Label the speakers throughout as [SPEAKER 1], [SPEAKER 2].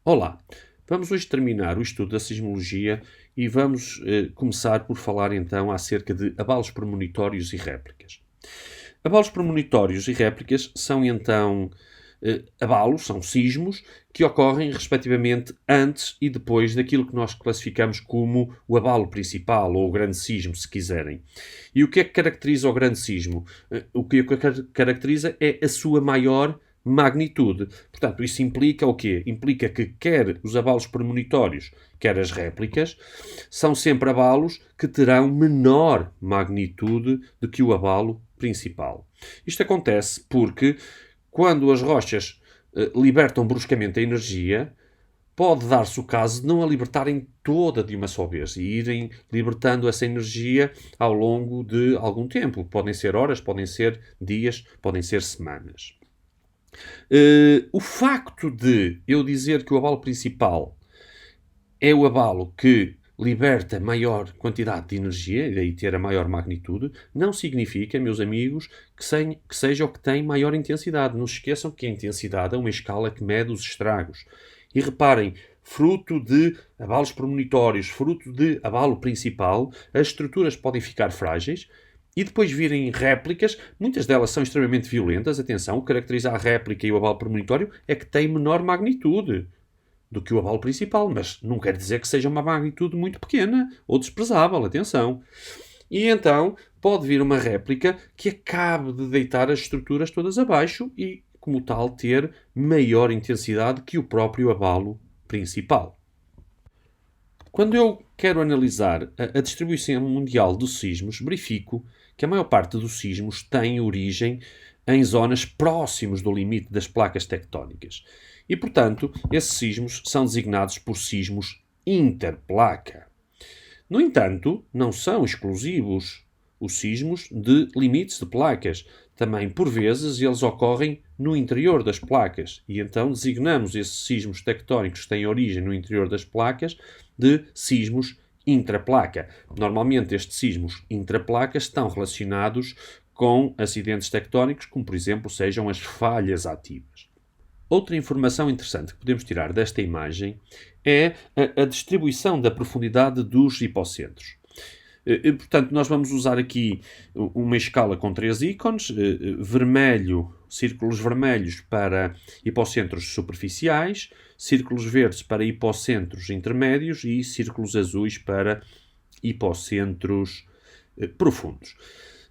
[SPEAKER 1] Olá, vamos hoje terminar o estudo da sismologia e vamos começar por falar então acerca de abalos premonitórios e réplicas. Abalos premonitórios e réplicas são então abalos, são sismos, que ocorrem respectivamente antes e depois daquilo que nós classificamos como o abalo principal ou o grande sismo, se quiserem. E o que é que caracteriza o grande sismo? O que caracteriza é a sua maior magnitude. Portanto, isso implica o quê? Implica que quer os abalos premonitórios, quer as réplicas, são sempre abalos que terão menor magnitude do que o abalo principal. Isto acontece porque quando as rochas libertam bruscamente a energia, pode dar-se o caso de não a libertarem toda de uma só vez e irem libertando essa energia ao longo de algum tempo. Podem ser horas, podem ser dias, podem ser semanas. O facto de eu dizer que o abalo principal é o abalo que liberta maior quantidade de energia, e daí ter a maior magnitude, não significa, meus amigos, que seja o que tem maior intensidade. Não se esqueçam que a intensidade é uma escala que mede os estragos. E reparem, fruto de abalos premonitórios, fruto de abalo principal, as estruturas podem ficar frágeis e depois virem réplicas. Muitas delas são extremamente violentas. Atenção, o que caracteriza a réplica e o abalo premonitório é que tem menor magnitude do que o abalo principal, mas não quer dizer que seja uma magnitude muito pequena ou desprezável, atenção. E então pode vir uma réplica que acabe de deitar as estruturas todas abaixo e, como tal, ter maior intensidade que o próprio abalo principal. Quando eu quero analisar a distribuição mundial dos sismos, verifico que a maior parte dos sismos tem origem em zonas próximas do limite das placas tectónicas. E, portanto, esses sismos são designados por sismos interplaca. No entanto, não são exclusivos os sismos de limites de placas. Também, por vezes, eles ocorrem no interior das placas. E então designamos esses sismos tectónicos que têm origem no interior das placas de sismos intraplaca. Normalmente, estes sismos intraplacas estão relacionados com acidentes tectónicos, como, por exemplo, sejam as falhas ativas. Outra informação interessante que podemos tirar desta imagem é a distribuição da profundidade dos hipocentros. Portanto, nós vamos usar aqui uma escala com 3 ícones, vermelho, círculos vermelhos para hipocentros superficiais, círculos verdes para hipocentros intermédios e círculos azuis para hipocentros profundos.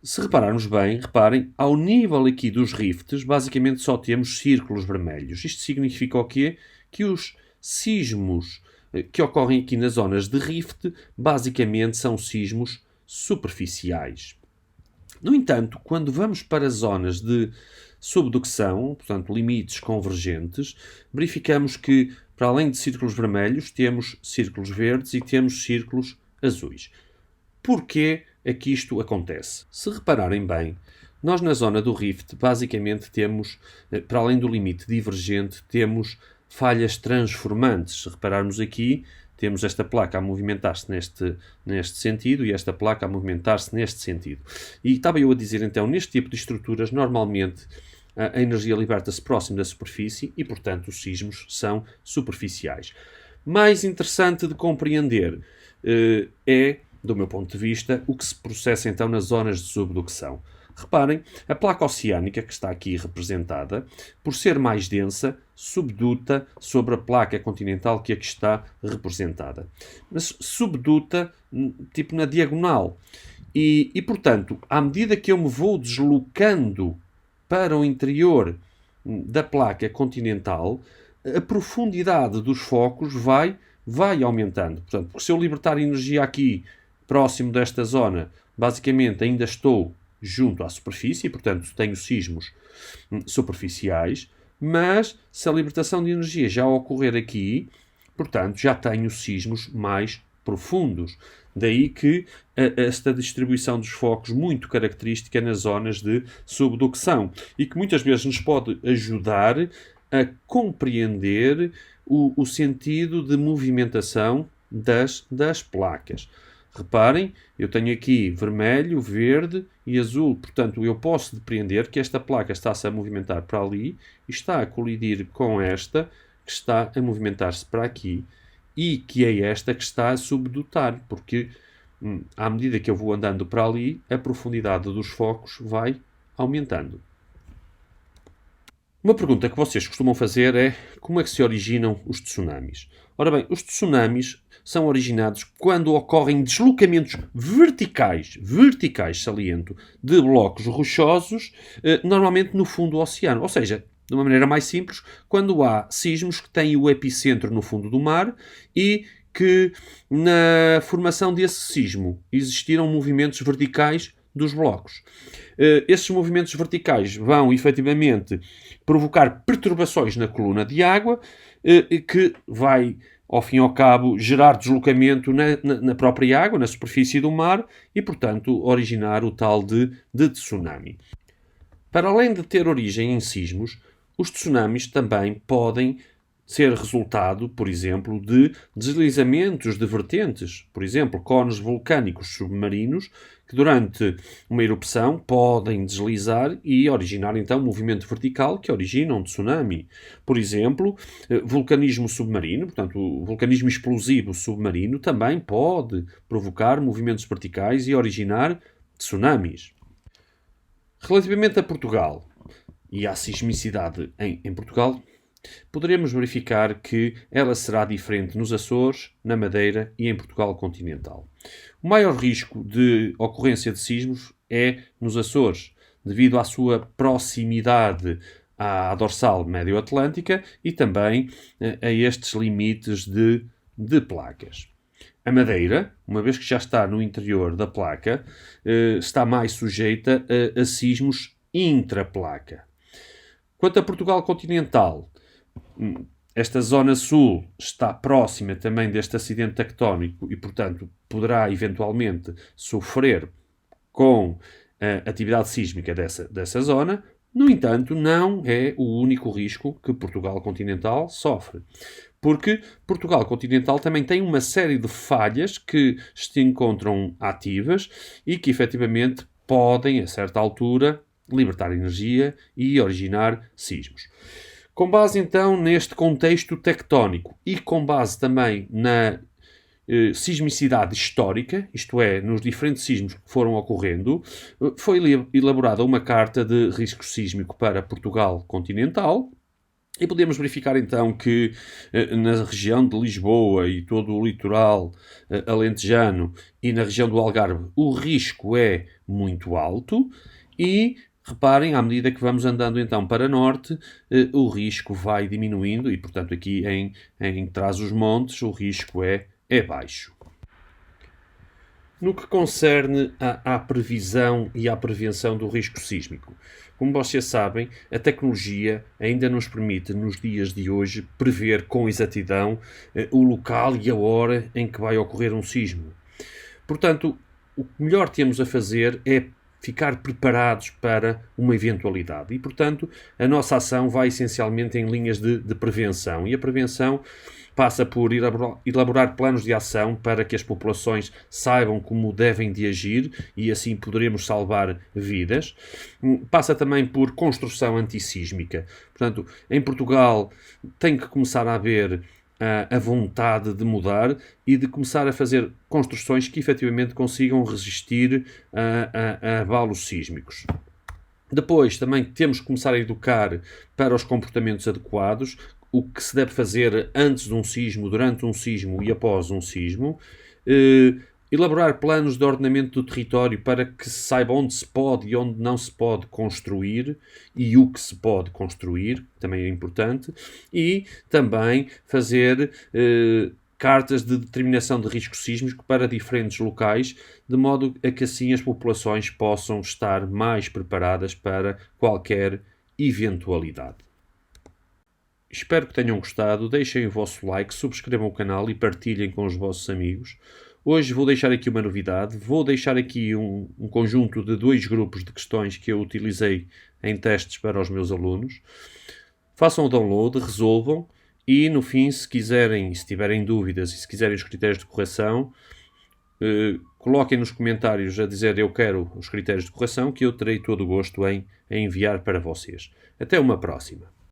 [SPEAKER 1] Se repararmos bem, reparem, ao nível aqui dos rifts, basicamente só temos círculos vermelhos. Isto significa o quê? Que os sismos que ocorrem aqui nas zonas de rift, basicamente são sismos superficiais. No entanto, quando vamos para zonas de subducção, portanto limites convergentes, verificamos que, para além de círculos vermelhos, temos círculos verdes e temos círculos azuis. Porquê é que isto acontece? Se repararem bem, nós na zona do rift basicamente temos, para além do limite divergente, temos falhas transformantes. Se repararmos aqui, temos esta placa a movimentar-se neste sentido e esta placa a movimentar-se neste sentido. E estava eu a dizer então, neste tipo de estruturas, normalmente a energia liberta-se próximo da superfície e, portanto, os sismos são superficiais. Mais interessante de compreender é, do meu ponto de vista, o que se processa então nas zonas de subducção. Reparem, a placa oceânica, que está aqui representada, por ser mais densa, subduta sobre a placa continental que aqui está representada. Mas subduta, tipo na diagonal. E, portanto, à medida que eu me vou deslocando para o interior da placa continental, a profundidade dos focos vai aumentando. Portanto, porque se eu libertar energia aqui, próximo desta zona, basicamente ainda estou junto à superfície, portanto tenho sismos superficiais, mas se a libertação de energia já ocorrer aqui, portanto já tenho sismos mais profundos. Daí que esta distribuição dos focos muito característica nas zonas de subducção e que muitas vezes nos pode ajudar a compreender o sentido de movimentação das placas. Reparem, eu tenho aqui vermelho, verde e azul. Portanto, eu posso depreender que esta placa está-se a movimentar para ali e está a colidir com esta que está a movimentar-se para aqui e que é esta que está a subdutar, porque à medida que eu vou andando para ali, a profundidade dos focos vai aumentando. Uma pergunta que vocês costumam fazer é como é que se originam os tsunamis? Ora bem, os tsunamis são originados quando ocorrem deslocamentos verticais, saliento, de blocos rochosos, normalmente no fundo do oceano. Ou seja, de uma maneira mais simples, quando há sismos que têm o epicentro no fundo do mar e que na formação desse sismo existiram movimentos verticais dos blocos. Esses movimentos verticais vão efetivamente provocar perturbações na coluna de água, que vai, ao fim e ao cabo, gerar deslocamento na própria água, na superfície do mar, e, portanto, originar o tal de tsunami. Para além de ter origem em sismos, os tsunamis também podem ser resultado, por exemplo, de deslizamentos de vertentes, por exemplo, cones vulcânicos submarinos, que durante uma erupção podem deslizar e originar então um movimento vertical que origina um tsunami. Por exemplo, vulcanismo submarino, portanto, o vulcanismo explosivo submarino também pode provocar movimentos verticais e originar tsunamis. Relativamente a Portugal e à sismicidade em Portugal, poderemos verificar que ela será diferente nos Açores, na Madeira e em Portugal continental. O maior risco de ocorrência de sismos é nos Açores, devido à sua proximidade à dorsal médio-atlântica e também a estes limites de placas. A Madeira, uma vez que já está no interior da placa, está mais sujeita a sismos intraplaca. Quanto a Portugal continental, esta zona sul está próxima também deste acidente tectónico e, portanto, poderá eventualmente sofrer com a atividade sísmica dessa zona. No entanto, não é o único risco que Portugal continental sofre, porque Portugal continental também tem uma série de falhas que se encontram ativas e que efetivamente podem, a certa altura, libertar energia e originar sismos. Com base então neste contexto tectónico e com base também na sismicidade histórica, isto é, nos diferentes sismos que foram ocorrendo, foi elaborada uma carta de risco sísmico para Portugal continental. E podemos verificar então que na região de Lisboa e todo o litoral alentejano e na região do Algarve o risco é muito alto e reparem, à medida que vamos andando então para norte, o risco vai diminuindo e, portanto, aqui em Trás-os-Montes o risco é baixo. No que concerne à previsão e à prevenção do risco sísmico, como vocês sabem, a tecnologia ainda nos permite, nos dias de hoje, prever com exatidão o local e a hora em que vai ocorrer um sismo. Portanto, o que melhor temos a fazer é ficar preparados para uma eventualidade. E, portanto, a nossa ação vai essencialmente em linhas de prevenção. E a prevenção passa por elaborar planos de ação para que as populações saibam como devem de agir e assim poderemos salvar vidas. Passa também por construção antissísmica. Portanto, em Portugal tem que começar a haver a vontade de mudar e de começar a fazer construções que efetivamente consigam resistir a abalos sísmicos. Depois, também temos que começar a educar para os comportamentos adequados, o que se deve fazer antes de um sismo, durante um sismo e após um sismo. Elaborar planos de ordenamento do território para que se saiba onde se pode e onde não se pode construir e o que se pode construir, também é importante, e também fazer cartas de determinação de risco sísmico para diferentes locais, de modo a que assim as populações possam estar mais preparadas para qualquer eventualidade. Espero que tenham gostado, deixem o vosso like, subscrevam o canal e partilhem com os vossos amigos. Hoje vou deixar aqui uma novidade, vou deixar aqui um conjunto de 2 grupos de questões que eu utilizei em testes para os meus alunos. Façam o download, resolvam e no fim, se quiserem, se tiverem dúvidas e se quiserem os critérios de correção, coloquem nos comentários a dizer eu quero os critérios de correção que eu terei todo o gosto em enviar para vocês. Até uma próxima.